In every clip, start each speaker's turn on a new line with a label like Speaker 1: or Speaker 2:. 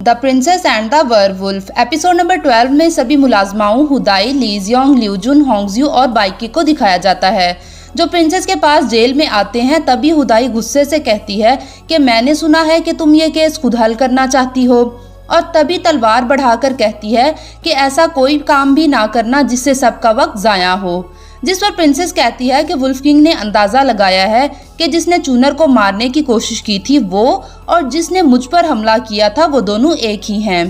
Speaker 1: The princess and the werewolf episode number 12 में सभी मुलाजमाओं हुदाई, लीजियोंग, ल्यूजुन, होंगज्यू और बाइकी को दिखाया जाता है जो प्रिंसेस के पास जेल में आते हैं। तभी हुदाई गुस्से से कहती है कि मैंने सुना है कि तुम ये केस खुद हल करना चाहती हो, और तभी तलवार बढ़ाकर कहती है कि ऐसा कोई काम भी ना करना जिससे सबका वक्त ज़ाया हो। जिस पर प्रिंसेस कहती है कि वुल्फ किंग ने अंदाज़ा लगाया है कि जिसने चूनर को मारने की कोशिश की थी वो और जिसने मुझ पर हमला किया था वो दोनों एक ही हैं।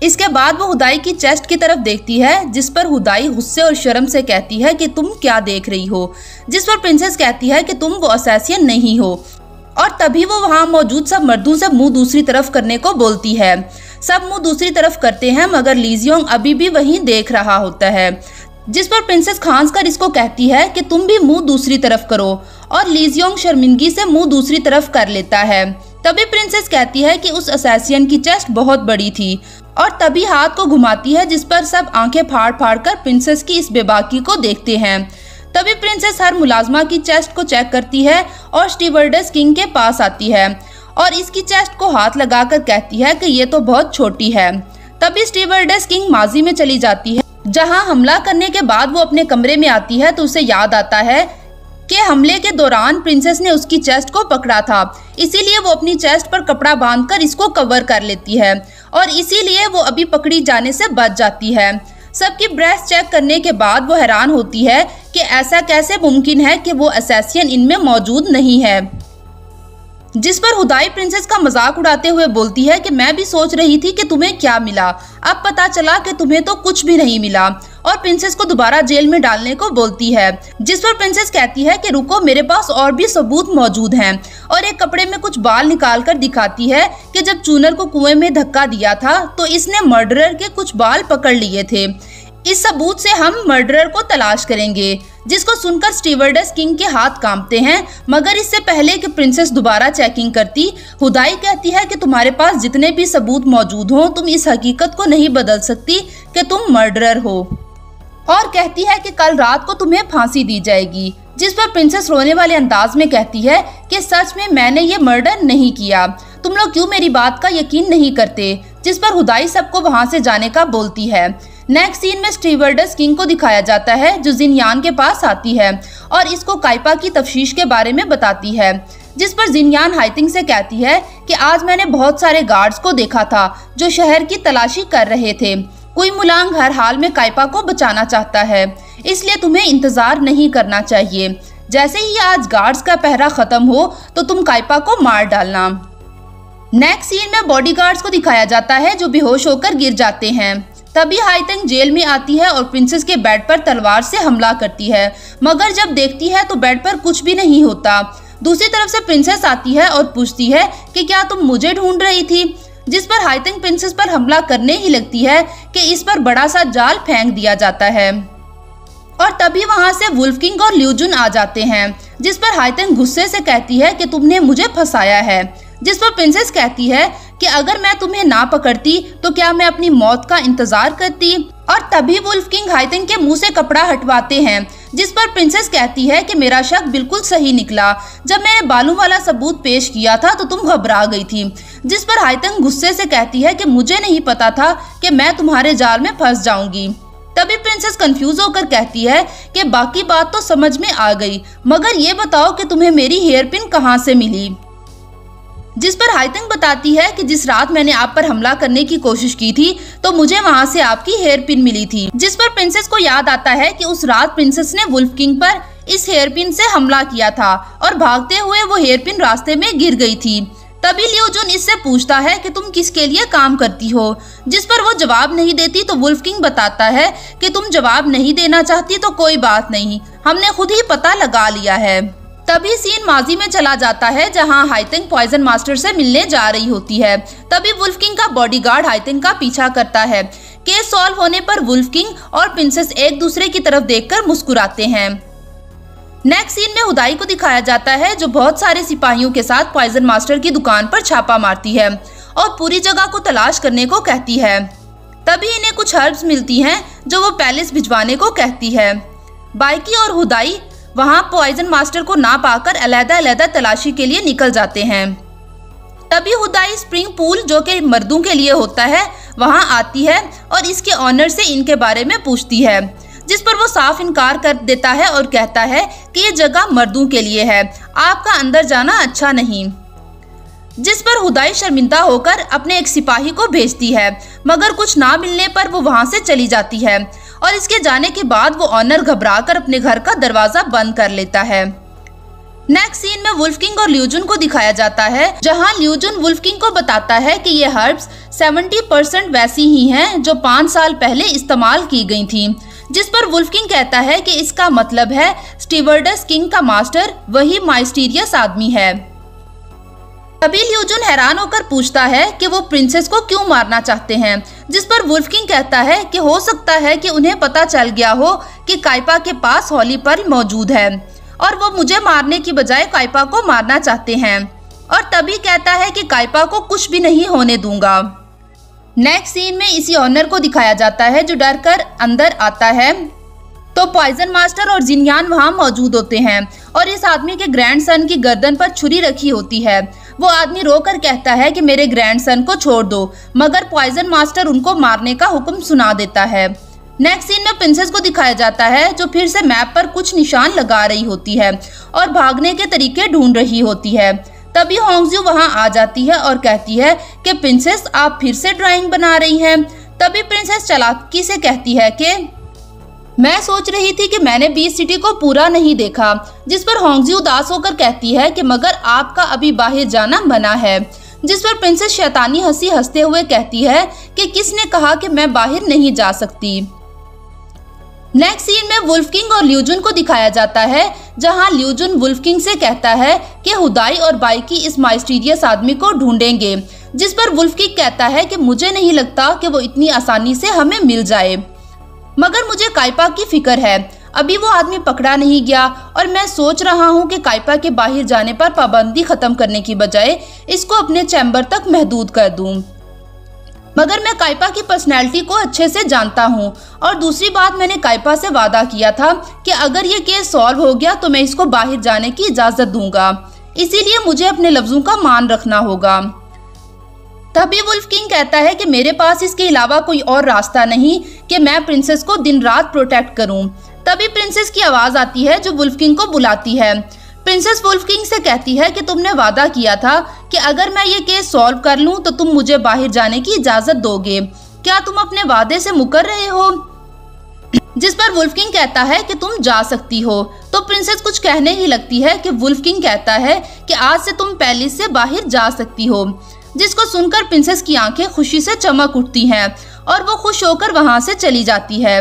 Speaker 1: इसके बाद वो हुदाई की चेस्ट की तरफ देखती है, जिस पर हुदाई गुस्से और शर्म से कहती है कि तुम क्या देख रही हो, जिस पर प्रिंसेस कहती है कि तुम वो असैसियन नहीं हो। और तभी वो वहाँ मौजूद सब मर्दों से मुंह दूसरी तरफ करने को बोलती है। सब मुंह दूसरी तरफ करते हैं मगर लीजियोंग अभी भी वहीं देख रहा होता है, जिस पर प्रिंसेस खांस कर इसको कहती है कि तुम भी मुंह दूसरी तरफ करो, और लीजियोंग शर्मिंदगी से मुंह दूसरी तरफ कर लेता है। तभी प्रिंसेस कहती है कि उस असैसियन की चेस्ट बहुत बड़ी थी, और तभी हाथ को घुमाती है जिस पर सब आंखें फाड़ फाड़ कर प्रिंसेस की इस बेबाकी को देखते हैं। तभी प्रिंसेस हर मुलाजमा की चेस्ट को चेक करती है और स्टीवर्डेस किंग के पास आती है और इसकी चेस्ट को हाथ लगाकर कहती है कि ये तो बहुत छोटी है। तभी स्टीवर्डेस किंग माजी में चली जाती है, जहां हमला करने के बाद वो अपने कमरे में आती है तो उसे याद आता है कि हमले के दौरान प्रिंसेस ने उसकी चेस्ट को पकड़ा था, इसीलिए वो अपनी चेस्ट पर कपड़ा बांधकर इसको कवर कर लेती है और इसीलिए वो अभी पकड़ी जाने से बच जाती है। सबकी ब्रेस्ट चेक करने के बाद वो हैरान होती है कि ऐसा कैसे मुमकिन है कि वो असैसियन इनमें मौजूद नहीं है। जिस पर हुदाई प्रिंसेस का मजाक उड़ाते हुए बोलती है कि मैं भी सोच रही थी कि तुम्हें क्या मिला, अब पता चला कि तुम्हें तो कुछ भी नहीं मिला, और प्रिंसेस को दोबारा जेल में डालने को बोलती है। जिस पर प्रिंसेस कहती है कि रुको, मेरे पास और भी सबूत मौजूद हैं, और एक कपड़े में कुछ बाल निकाल कर दिखाती है कि जब चूनर को कुएं में धक्का दिया था तो इसने मर्डरर के कुछ बाल पकड़ लिए थे। इस सबूत से हम मर्डरर को तलाश करेंगे। जिसको सुनकर स्टीवर्डेस किंग के हाथ कांपते हैं, मगर इससे पहले कि प्रिंसेस दोबारा चेकिंग करती, हुदाई कहती है कि तुम्हारे पास जितने भी सबूत मौजूद हों तुम इस हकीकत को नहीं बदल सकती कि तुम मर्डरर हो, और कहती है कि कल रात को तुम्हें फांसी दी जाएगी। जिस पर प्रिंसेस रोने वाले अंदाज में कहती है कि सच में मैंने ये मर्डर नहीं किया, तुम लोग क्यों मेरी बात का यकीन नहीं करते। जिस पर हुदाई सबको वहां से जाने का बोलती है। नेक्स्ट सीन में स्टीवर्डेस किंग को दिखाया जाता है जो जिनयान के पास आती है और इसको काइपा की तफ्तीश के बारे में बताती है। जिस पर जिनयान हाइतिंग से कहती है कि आज मैंने बहुत सारे गार्ड्स को देखा था जो शहर की तलाशी कर रहे थे। कोई मुलांग हर हाल में काइपा को बचाना चाहता है, इसलिए तुम्हें इंतजार नहीं करना चाहिए। जैसे ही आज गार्ड्स का पहरा खत्म हो तो तुम काइपा को मार डालना। नेक्स्ट सीन में बॉडीगार्ड्स को दिखाया जाता है जो बेहोश होकर गिर जाते हैं। तभी हाइतिंग जेल में आती है और प्रिंसेस के बेड पर तलवार से हमला करती है, मगर जब देखती है तो बेड पर कुछ भी नहीं होता। दूसरी तरफ से प्रिंसेस आती है और पूछती है कि क्या तुम मुझे ढूंढ रही थी, जिस पर हाइतिंग प्रिंसेस पर हमला करने ही लगती है कि इस पर बड़ा सा जाल फेंक दिया जाता है, और तभी वहां से वुल्फ किंग और ल्यूजुन आ जाते हैं। जिस पर हाइतिंग गुस्से से कहती है कि तुमने मुझे फंसाया है। जिस पर प्रिंसेस कहती है कि अगर मैं तुम्हें ना पकड़ती तो क्या मैं अपनी मौत का इंतजार करती, और तभी वुल्फ किंग हाइतिंग के मुंह से कपड़ा हटवाते हैं। जिस पर प्रिंसेस कहती है कि मेरा शक बिल्कुल सही निकला, जब मैंने बालों वाला सबूत पेश किया था तो तुम घबरा गई थी। जिस पर हाइतिंग गुस्से से कहती है कि मुझे नहीं पता था कि मैं तुम्हारे जाल में फंस जाऊंगी। तभी प्रिंसेस कंफ्यूज होकर कहती है कि बाकी बात तो समझ में आ गई, मगर ये बताओ कि तुम्हें मेरी हेयर पिन कहाँ से मिली। जिस पर हाइतिंग बताती है कि जिस रात मैंने आप पर हमला करने की कोशिश की थी तो मुझे वहां से आपकी हेयर पिन मिली थी। जिस पर प्रिंसेस को याद आता है कि उस रात प्रिंसेस ने वुल्फ किंग पर इस हेयर पिन से हमला किया था और भागते हुए वो हेयर पिन रास्ते में गिर गई थी। तभी ल्यूजुन इससे पूछता है कि तुम किसके लिए काम करती हो, जिस पर वो जवाब नहीं देती तो वुल्फ किंग बताता है कि तुम जवाब नहीं देना चाहती तो कोई बात नहीं, हमने खुद ही पता लगा लिया है। तभी सीन माजी में चला जाता है जहां हाइतिंग पॉइजन मास्टर से मिलने जा रही होती है। तभी वुल्फ किंग का बॉडीगार्ड हाइतिंग का पीछा करता है। केस सॉल्व होने पर वुल्फ किंग और प्रिंसेस एक दूसरे की तरफ देखकर मुस्कुराते हैं। नेक्स्ट सीन में हुदाई को दिखाया जाता है जो बहुत सारे सिपाहियों के साथ पॉइजन मास्टर की दुकान पर छापा मारती है और पूरी जगह को तलाश करने को कहती है। तभी इन्हें कुछ हर्ब्स मिलती हैं जो वो पैलेस भिजवाने को कहती है। बाइकी और हुदाई वहां पॉइजन मास्टर को ना पाकर अलग-अलग तलाशी के लिए निकल जाते हैं। तभी हुदाई स्प्रिंग पूल, जो कि मर्दों के लिए होता है, वहां आती है और इसके ऑनर से इनके बारे में पूछती है, जिस पर वो साफ इनकार कर देता है और कहता है कि ये जगह मर्दों के लिए है, आपका अंदर जाना अच्छा नहीं। जिस पर हुदाई शर्मिंदा होकर अपने एक सिपाही को भेजती है, मगर कुछ ना मिलने पर वो वहां से चली जाती है और इसके जाने के बाद वो ऑनर घबराकर अपने घर का दरवाजा बंद कर लेता है। नेक्स्ट सीन में वुल्फ किंग और ल्यूजुन को दिखाया जाता है, जहां ल्यूजुन वुल्फ किंग को बताता है कि ये हर्ब्स 70% वैसी ही हैं जो 5 साल पहले इस्तेमाल की गई थी। जिस पर वुल्फ किंग कहता है कि इसका मतलब है स्टीवर्डस किंग का मास्टर वही माइस्टीरियस आदमी है। तभी ल्यूजुन हैरान होकर पूछता है कि वो प्रिंसेस को क्यों मारना चाहते हैं, जिस पर वुल्फ किंग कहता है कि हो सकता है कि उन्हें पता चल गया हो कि काइपा के पास होली पर्ल मौजूद है और वो मुझे मारने की बजाय काइपा को मारना चाहते हैं, और तभी कहता है कि काइपा को कुछ भी नहीं होने दूंगा। नेक्स्ट सीन में इसी ऑनर को दिखाया जाता है जो डर कर अंदर आता है, तो पॉइजन मास्टर और जिनयान वहां मौजूद होते हैं और इस आदमी के ग्रैंडसन की गर्दन पर छुरी रखी होती है। वो आदमी रोकर कहता है कि मेरे ग्रैंडसन को छोड़ दो, मगर पॉइजन मास्टर उनको मारने का हुक्म सुना देता है। नेक्स्ट सीन में प्रिंसेस को दिखाया जाता है जो फिर से मैप पर कुछ निशान लगा रही होती है और भागने के तरीके ढूंढ रही होती है। तभी होंगज़्यू वहां आ जाती है और कहती है कि प्रिंसेस आप फिर से ड्राइंग बना रही हैं। तभी प्रिंसेस चालाकी से कहती है कि मैं सोच रही थी कि मैंने बीस्ट सिटी को पूरा नहीं देखा, जिस पर होंगज़्यू उदास होकर कहती है कि मगर आपका अभी बाहर जाना मना है। जिस पर प्रिंसेस शैतानी हंसी हंसते हुए कहती है कि किसने कहा कि मैं बाहर नहीं जा सकती। नेक्स्ट सीन में वुल्फ किंग और ल्यूजुन को दिखाया जाता है, जहां ल्यूजुन वुल्फ किंग से कहता है कि हुदाई और बाइकी इस माइस्टीरियस आदमी को ढूंढेंगे, जिस पर वुल्फ किंग कहता है कि मुझे नहीं लगता कि वो इतनी आसानी से हमें मिल जाए, मगर मुझे काइपा की फिक्र है। अभी वो आदमी पकड़ा नहीं गया और मैं सोच रहा हूँ कि काइपा के बाहर जाने पर पाबंदी खत्म करने की बजाय इसको अपने चैम्बर तक महदूद कर दूं। मगर मैं काइपा की पर्सनैलिटी को अच्छे से जानता हूँ, और दूसरी बात मैंने काइपा से वादा किया था कि अगर ये केस सॉल्व हो गया तो मैं इसको बाहर जाने की इजाज़त दूंगा, इसीलिए मुझे अपने लफ्ज़ों का मान रखना होगा। तभी वुल्फ किंग कहता है कि मेरे पास इसके अलावा कोई और रास्ता नहीं कि मैं प्रिंसेस को दिन रात प्रोटेक्ट करूं। तभी प्रिंसेस की आवाज़ आती है जो वुल्फ किंग को बुलाती है। प्रिंसेस वुल्फ किंग से कहती है कि तुमने वादा किया था कि अगर मैं ये केस सॉल्व कर लूं तो तुम मुझे बाहर जाने की इजाज़त दोगे, क्या तुम अपने वादे से मुकर रहे हो? जिस पर वुल्फ किंग कहता है कि तुम जा सकती हो। तो प्रिंसेस कुछ कहने ही लगती है कि वुल्फ किंग कहता है कि आज से तुम पैलेस से बाहर जा सकती हो, जिसको सुनकर प्रिंसेस की आंखें खुशी से चमक उठती हैं और वो खुश होकर वहां से चली जाती है।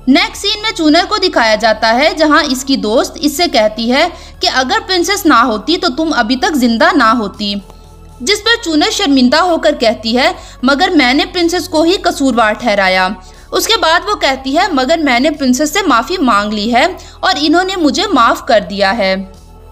Speaker 1: नेक्स्ट सीन में चूनर को दिखाया जाता है, जहां इसकी दोस्त इससे कहती है कि अगर प्रिंसेस ना होती तो तुम अभी तक जिंदा ना होती। जिस पर चूनर शर्मिंदा होकर कहती है मगर मैंने प्रिंसेस को ही कसूरवार ठहराया। उसके बाद वो कहती है मगर मैंने प्रिंसेस से माफ़ी मांग ली है और इन्होंने मुझे माफ़ कर दिया है।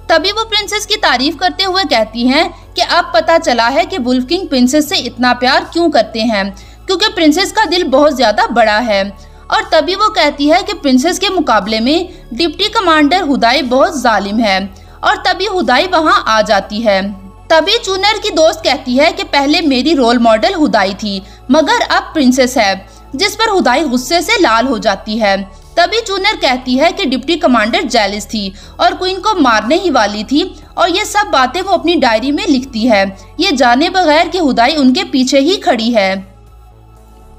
Speaker 1: तभी वो प्रिंसेस की तारीफ करते हुए कहती हैं कि अब पता चला है कि वुल्फ किंग प्रिंसेस से इतना प्यार क्यों करते हैं, क्योंकि प्रिंसेस का दिल बहुत ज़्यादा बड़ा है। और तभी वो कहती है कि प्रिंसेस के मुकाबले में डिप्टी कमांडर हुदाई बहुत जालिम है, और तभी हुदाई वहां आ जाती है। तभी चूनर की दोस्त कहती है कि पहले मेरी रोल मॉडल हुदाई थी मगर अब प्रिंसेस है, जिस पर हुदाई गुस्से से लाल हो जाती है। तभी चूनर कहती है कि डिप्टी कमांडर जेलिस थी और क्वीन को मारने ही वाली थी, और ये सब बातें वो अपनी डायरी में लिखती है, ये जाने बगैर कि हुदाई उनके पीछे ही खड़ी है।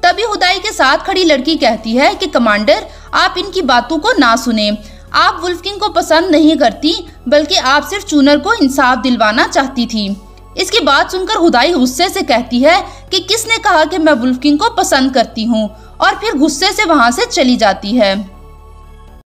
Speaker 1: तभी हुदाई के साथ खड़ी लड़की कहती है कि कमांडर आप इनकी बातों को ना सुने, आप वुल्फ किंग को पसंद नहीं करती बल्कि आप सिर्फ चूनर को इंसाफ दिलवाना चाहती थी। इसकी बात सुनकर हुदाई गुस्से से कहती है कि किसने कहा कि मैं वुल्फ किंग को पसंद करती हूँ, और फिर गुस्से से वहां से चली जाती है।